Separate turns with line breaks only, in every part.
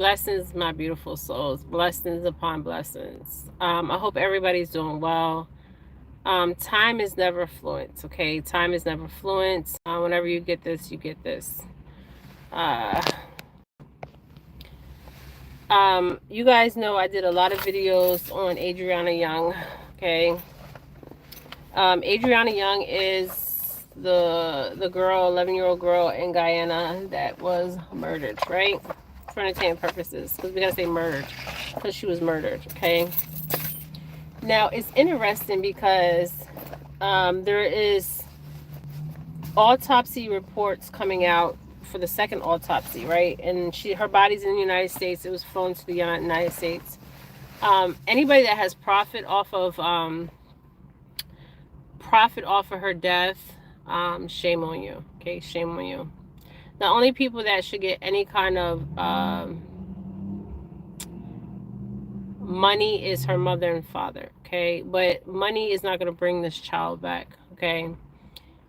Blessings, my beautiful souls. Blessings upon blessings. I hope everybody's doing well. Time is never fluent, okay? Time is never fluent. Whenever you get this, you get this. Uh, you guys know I did a lot of videos on Adriana Young, okay? Adriana Young is the girl, 11-year-old girl in Guyana that was murdered, right? For entertainment purposes, because we gotta say murdered, because she was murdered, okay? Now it's interesting because there is autopsy reports coming out for the second autopsy, right? And her body's in the United States. It was flown to the United States. Anybody that has profit off of her death, shame on you. Okay, shame on you. The only people that should get any kind of money is her mother and father. Okay, but money is not going to bring this child back. Okay,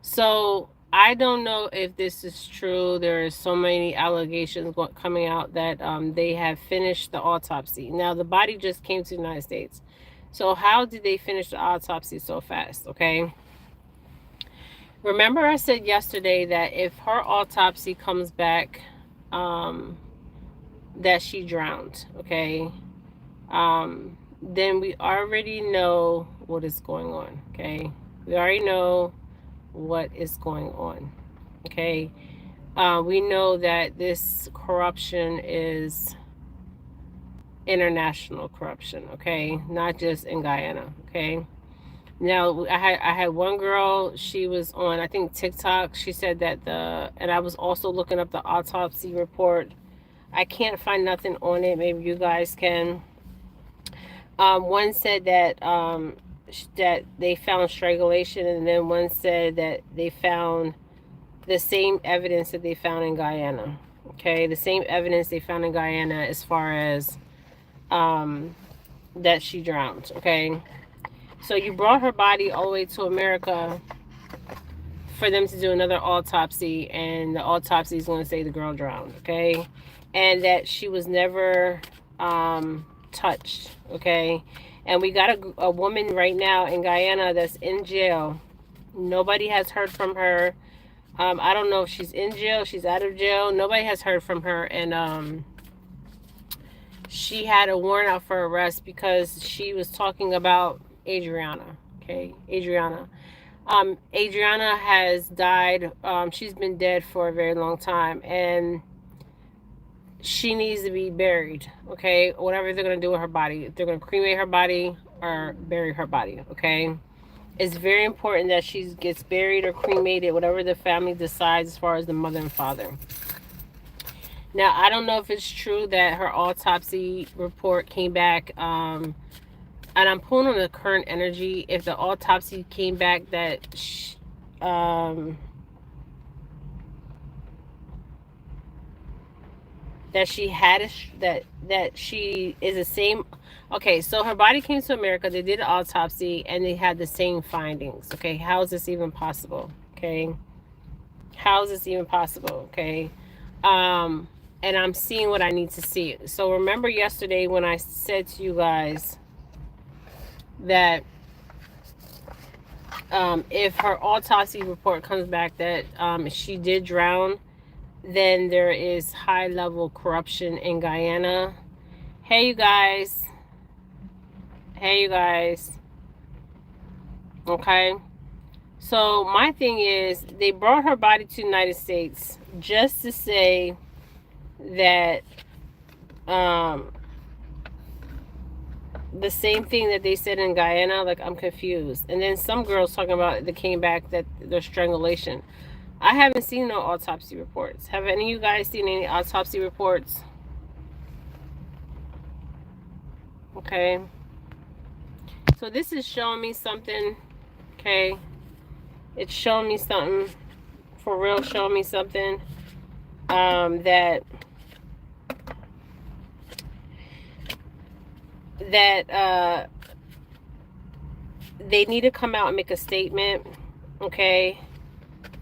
so I don't know if this is true. There are so many allegations coming out that they have finished the autopsy. Now the body just came to the United States. So how did they finish the autopsy so fast? Okay. Remember I said yesterday that if her autopsy comes back that she drowned, okay, then we already know what is going on, okay? We already know what is going on, okay? We know that this corruption is international corruption, okay? Not just in Guyana, okay? Now, I had one girl, she was on, I think, TikTok. She said that and I was also looking up the autopsy report. I can't find nothing on it. Maybe you guys can. One said that they found strangulation, and then one said that they found the same evidence that they found in Guyana. Okay, the same evidence they found in Guyana as far as that she drowned. Okay. So you brought her body all the way to America for them to do another autopsy, and the autopsy is going to say the girl drowned, okay? And that she was never touched, okay? And we got a woman right now in Guyana that's in jail. Nobody has heard from her. I don't know if she's in jail, she's out of jail. Nobody has heard from her, and she had a warrant out for arrest because she was talking about Adriana. Okay, Adriana. Adriana has died. She's been dead for a very long time, and she needs to be buried. Okay, whatever they're gonna do with her body, if they're gonna cremate her body or bury her body. Okay, it's very important that she gets buried or cremated, whatever the family decides as far as the mother and father. Now, I don't know if it's true that her autopsy report came back. And I'm pulling on the current energy. If the autopsy came back that that she had that she is the same. Okay, so her body came to America. They did an autopsy and they had the same findings. Okay, how is this even possible? Okay, how is this even possible? Okay, and I'm seeing what I need to see. So remember yesterday when I said to you guys that if her autopsy report comes back that she did drown, then there is high level corruption in Guyana. Hey you guys. Hey you guys. Okay. So my thing is, they brought her body to the United States just to say that the same thing that they said in Guyana. Like, I'm confused. And then some girls talking about that came back that there's strangulation. I haven't seen no autopsy reports. Have any of you guys seen any autopsy reports? Okay. So this is showing me something. Okay. It's showing me something. For real, showing me something. That they need to come out and make a statement. Okay.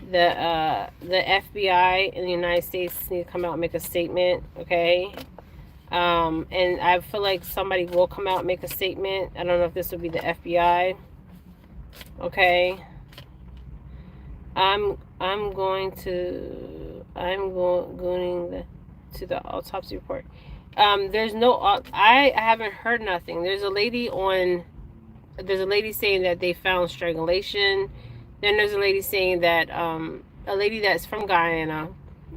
The FBI in the United States need to come out and make a statement. Okay. And I feel like somebody will come out and make a statement. I don't know if this would be the FBI. Okay. I'm going to going to the autopsy report. There's no I haven't heard nothing. There's a lady saying that they found strangulation. Then there's a lady saying that a lady that's from Guyana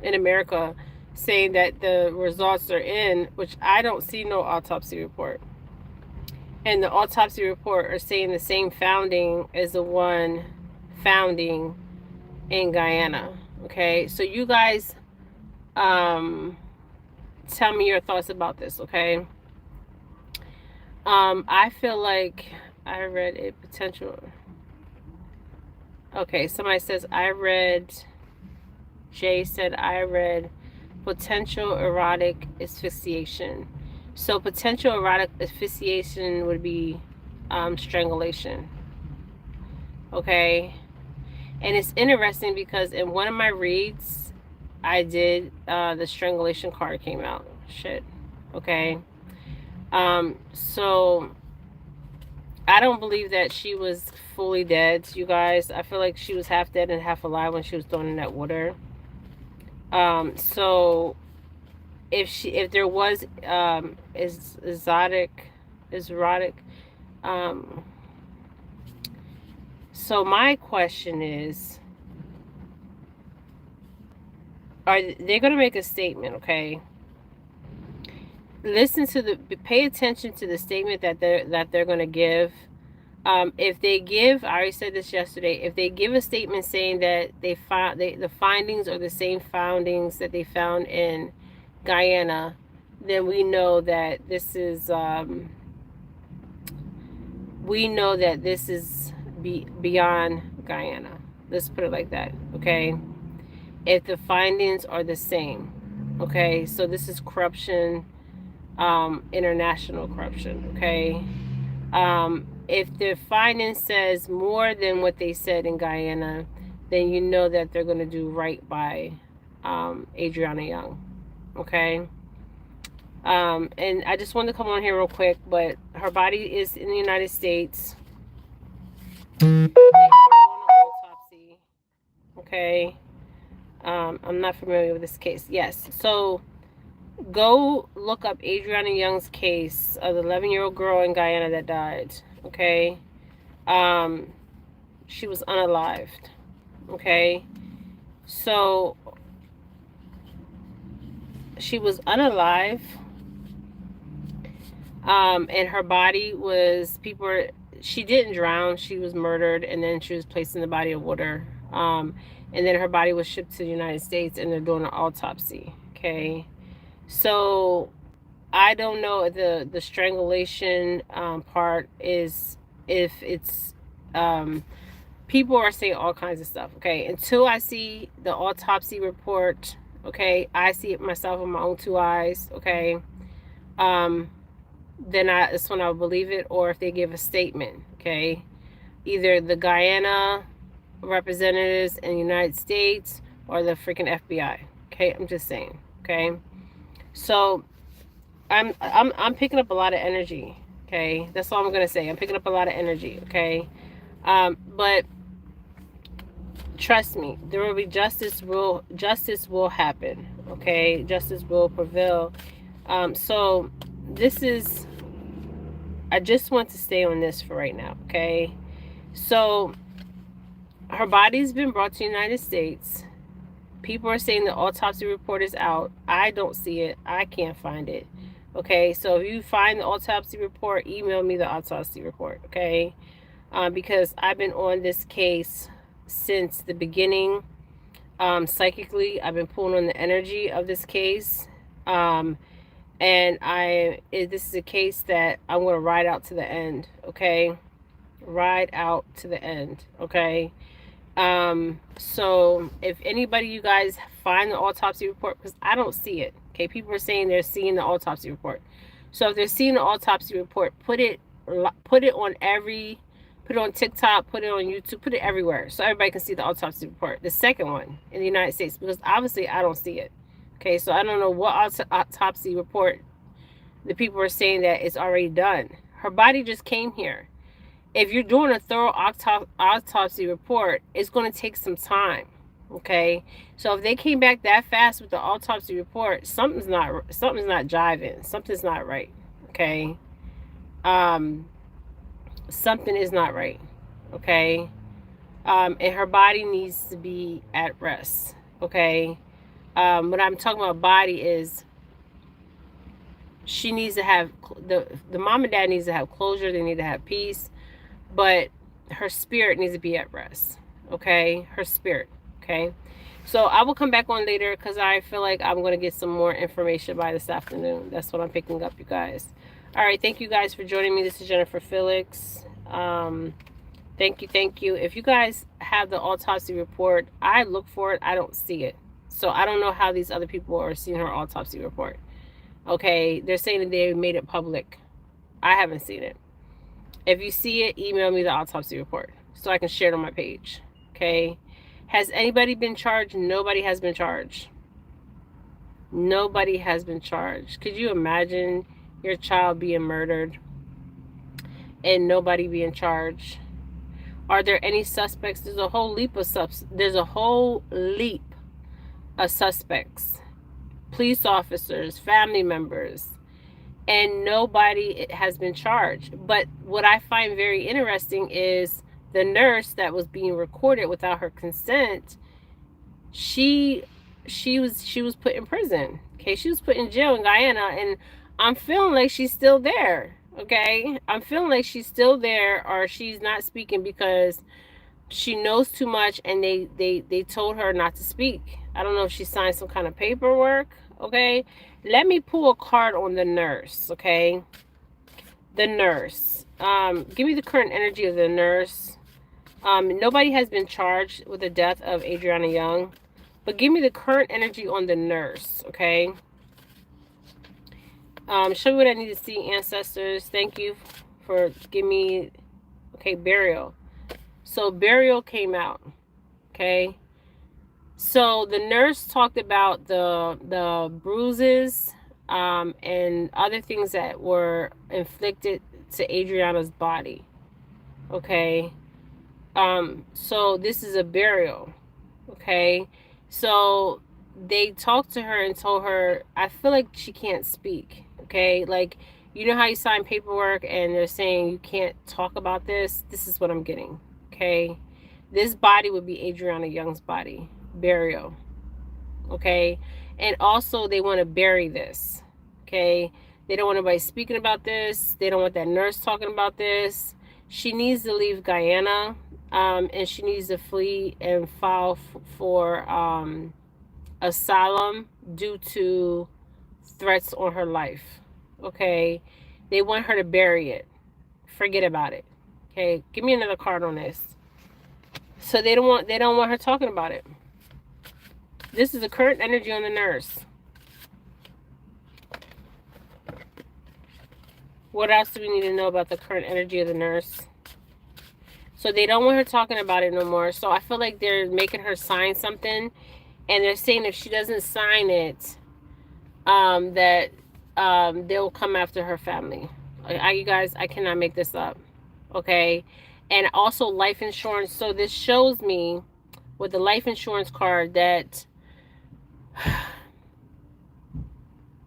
in America saying that the results are in, which I don't see no autopsy report. And the autopsy report are saying the same founding as the one founding in Guyana. Okay, so you guys tell me your thoughts about this, okay? I feel like I read a potential. Okay, somebody says Jay said I read potential erotic asphyxiation. So potential erotic asphyxiation would be strangulation. Okay. And it's interesting because in one of my reads, I did the strangulation card came out. Shit. Okay. So I don't believe that she was fully dead, you guys. I feel like she was half dead and half alive when she was thrown in that water. So if there was erotic, so my question is, are they going to make a statement? Okay, pay attention to the statement that they're going to give. If they give, I already said this yesterday, if they give a statement saying that the findings are the same findings that they found in Guyana, then we know that this is beyond Guyana. Let's put it like that, okay? If the findings are the same, okay? So this is corruption, international corruption, okay? If the finding says more than what they said in Guyana, then you know that they're going to do right by Adriana Young, okay? And I just wanted to come on here real quick, but her body is in the United States. Autopsy, okay? I'm not familiar with this case. Yes, so go look up Adriana Young's case of the 11-year-old girl in Guyana that died. Okay, she was unalived. Okay, so she was unalive, and her body was she didn't drown. She was murdered, and then she was placed in the body of water. And then her body was shipped to the United States, and they're doing an autopsy. Okay, so I don't know if the strangulation part is, if it's people are saying all kinds of stuff. Okay, until I see the autopsy report, okay, I see it myself with my own two eyes. Okay, then that's when I'll believe it, or if they give a statement. Okay, either the Guyana representatives in the United States or the freaking FBI. Okay, I'm just saying. Okay, so I'm picking up a lot of energy. Okay, that's all I'm gonna say. I'm picking up a lot of energy. Okay, but trust me, there will be justice. Justice will happen. Okay, justice will prevail. So this is. I just want to stay on this for right now. Okay, so her body's been brought to the United States. People are saying the autopsy report is out. I don't see it. I can't find it. Okay, so if you find the autopsy report, email me the autopsy report. Okay, because I've been on this case since the beginning. Psychically, I've been pulling on the energy of this case. And this is a case that I'm going to ride out to the end. Okay, ride out to the end. Okay. So if anybody, you guys find the autopsy report, because I don't see it. Okay, people are saying they're seeing the autopsy report. So if they're seeing the autopsy report, put it on put it on TikTok, put it on YouTube, put it everywhere so everybody can see the autopsy report. The second one in the United States, because obviously I don't see it. Okay, so I don't know what autopsy report The people are saying that it's already done. Her body just came here. If you're doing a thorough autopsy report, it's going to take some time. Okay, so if they came back that fast with the autopsy report, something's not jiving. Something's not right. Okay, um, something is not right. Okay, and her body needs to be at rest. Okay, what I'm talking about body is she needs to have the mom and dad needs to have closure. They need to have peace, but her spirit needs to be at rest. Okay, her spirit. Okay, so I will come back on later because I feel like I'm going to get some more information by this afternoon. That's what I'm picking up, you guys. All right, thank you guys for joining me. This is Jennifer Felix. Thank you. If you guys have the autopsy report, I look for it. I don't see it, so I don't know how these other people are seeing her autopsy report. Okay, they're saying that they made it public. I haven't seen it. If you see it, email me the autopsy report so I can share it on my page. Okay. Has anybody been charged? Nobody has been charged. Nobody has been charged. Could you imagine your child being murdered and nobody being charged? Are there any suspects? There's a whole leap of suspects. Police officers, family members, and nobody has been charged. But what I find very interesting is the nurse that was being recorded without her consent. She was put in prison. Okay, she was put in jail in Guyana, and I'm feeling like she's still there. Okay, I'm feeling like she's still there, or she's not speaking because she knows too much, and they told her not to speak. I don't know if she signed some kind of paperwork. Okay, let me pull a card on the nurse. Okay, the nurse. Give me the current energy of the nurse. Nobody has been charged with the death of Adriana Young, but give me the current energy on the nurse. Okay. Show me what I need to see, ancestors. Thank you for giving me. Okay, burial. So burial came out. Okay. So the nurse talked about the bruises and other things that were inflicted to Adriana's body. Okay. So this is a burial. Okay. So they talked to her and told her, I feel like she can't speak. Okay. Like, you know how you sign paperwork and they're saying you can't talk about this? This is what I'm getting. Okay. This body would be Adriana Young's body. Burial. Okay. And also they want to bury this. Okay. They don't want anybody speaking about this. They don't want that nurse talking about this. She needs to leave Guyana, and she needs to flee and file for asylum due to threats on her life. Okay. They want her to bury it. Forget about it. Okay. Give me another card on this. So they don't want her talking about it. This is the current energy on the nurse. What else do we need to know about the current energy of the nurse? So they don't want her talking about it no more. So I feel like they're making her sign something. And they're saying if she doesn't sign it, that they'll come after her family. You guys, I cannot make this up. Okay? And also life insurance. So this shows me with the life insurance card that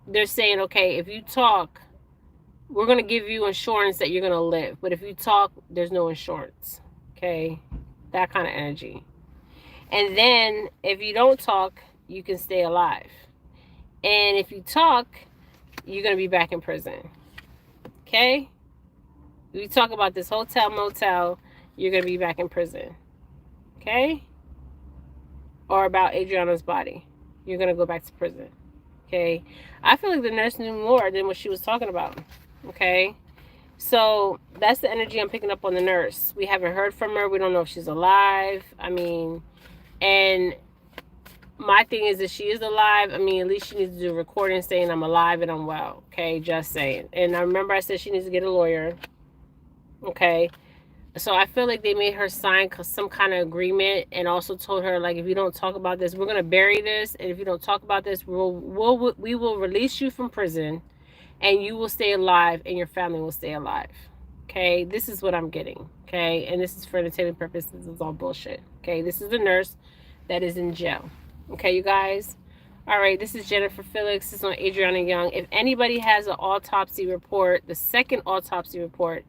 they're saying, okay, if you talk, we're going to give you insurance that you're going to live. But if you talk, there's no insurance. Okay? That kind of energy. And then if you don't talk, you can stay alive. And if you talk, you're going to be back in prison. Okay? If you talk about this hotel, motel, you're going to be back in prison. Okay? Or about Adriana's body. You're going to go back to prison. Okay? I feel like the nurse knew more than what she was talking about. Okay? So that's the energy I'm picking up on the nurse. We haven't heard from her. We don't know if she's alive. I mean, and my thing is that she is alive. I mean, at least she needs to do a recording saying I'm alive and I'm well. Okay? Just saying. And I remember I said she needs to get a lawyer. Okay? So I feel like they made her sign some kind of agreement and also told her, like, if you don't talk about this, we're going to bury this. And if you don't talk about this, we will release you from prison and you will stay alive and your family will stay alive. Okay, this is what I'm getting. Okay, and this is for entertainment purposes. This is all bullshit. Okay, this is the nurse that is in jail. Okay, you guys. All right, this is Jennifer Felix. This is on Adriana Young. If anybody has an autopsy report, the second autopsy report,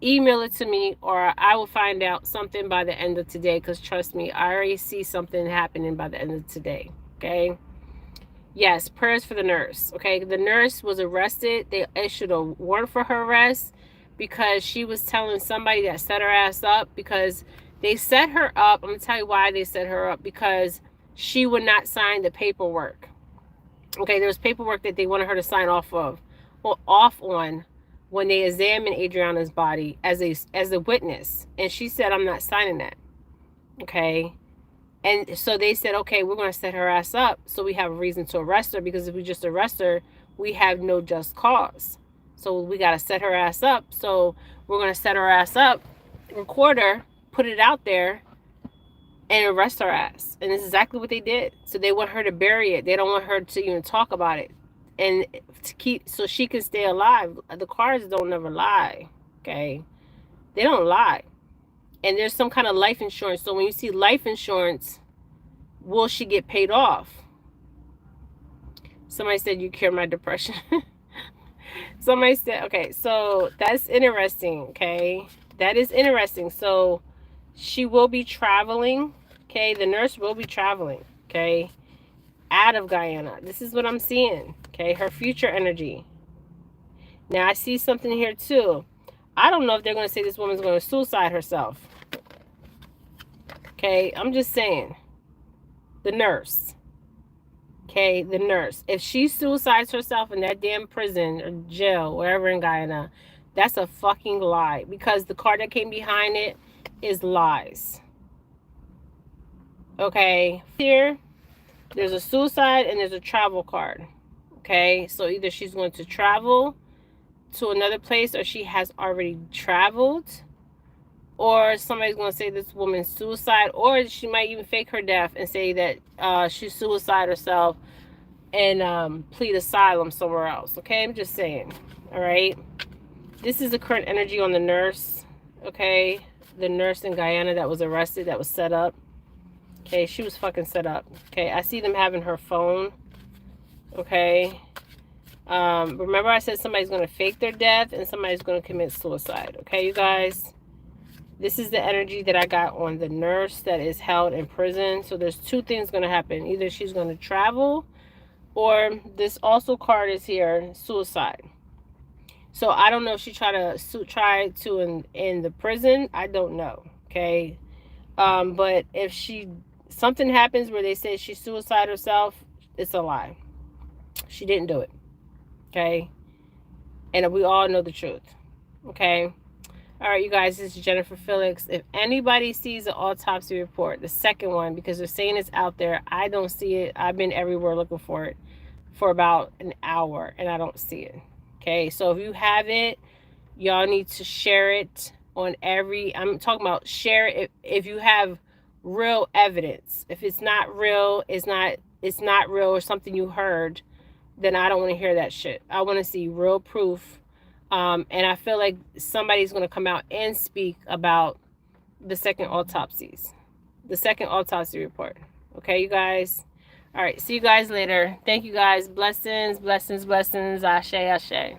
email it to me, or I will find out something by the end of today, because trust me, I already see something happening by the end of today. Okay. Yes, prayers for the nurse. Okay, the nurse was arrested. They issued a warrant for her arrest because she was telling somebody that set her ass up, because they set her up. I'm going to tell you why they set her up, because she would not sign the paperwork. Okay, there was paperwork that they wanted her to sign off of, or off on, when they examined Adriana's body as a witness, and she said, "I'm not signing that." Okay, and so they said, "Okay, we're going to set her ass up so we have a reason to arrest her, because if we just arrest her, we have no just cause. So we got to set her ass up. So we're going to set her ass up, record her, put it out there, and arrest her ass." And this is exactly what they did. So they want her to bury it. They don't want her to even talk about it, and to keep, so she can stay alive. The cards don't never lie. Okay, they don't lie. And there's some kind of life insurance. So when you see life insurance, will she get paid off? Somebody said, "You cure my depression." Somebody said, okay, so that's interesting. Okay, that is interesting. So she will be traveling. Okay, the nurse will be traveling. Okay, out of Guyana. This is what I'm seeing. Okay, her future energy. Now I see something here too. I don't know if they're going to say this woman's going to suicide herself. Okay, I'm just saying. The nurse. Okay, the nurse. If she suicides herself in that damn prison or jail, wherever in Guyana, that's a fucking lie. Because the card that came behind it is lies. Okay, here, there's a suicide and there's a travel card. Okay, so either she's going to travel to another place, or she has already traveled, or somebody's going to say this woman's suicide, or she might even fake her death and say that she suicided herself and plead asylum somewhere else. Okay, I'm just saying. All right, this is the current energy on the nurse. Okay, the nurse in Guyana that was arrested, that was set up. Okay, she was fucking set up. Okay, I see them having her phone. Okay, remember I said somebody's going to fake their death and somebody's going to commit suicide. Okay, you guys, this is the energy that I got on the nurse that is held in prison. So there's two things going to happen. Either she's going to travel, or this also card is here, suicide. So I don't know if she try to in the prison. I don't know. Okay, but if something happens where they say she suicided herself, it's a lie. She didn't do it. Okay, and we all know the truth. Okay. All right, you guys, this is Jennifer Felix. If anybody sees the autopsy report, the second one, because they're saying it's out there, I don't see it. I've been everywhere looking for it for about an hour, and I don't see it. Okay, so if you have it, y'all need to share it on I'm talking about share it if you have real evidence. If it's not real, it's not real, or something you heard, then I don't want to hear that shit. I want to see real proof. And I feel like somebody's going to come out and speak about the second autopsy report. Okay, you guys? All right, see you guys later. Thank you guys. Blessings, blessings, blessings. Ashe, ashe.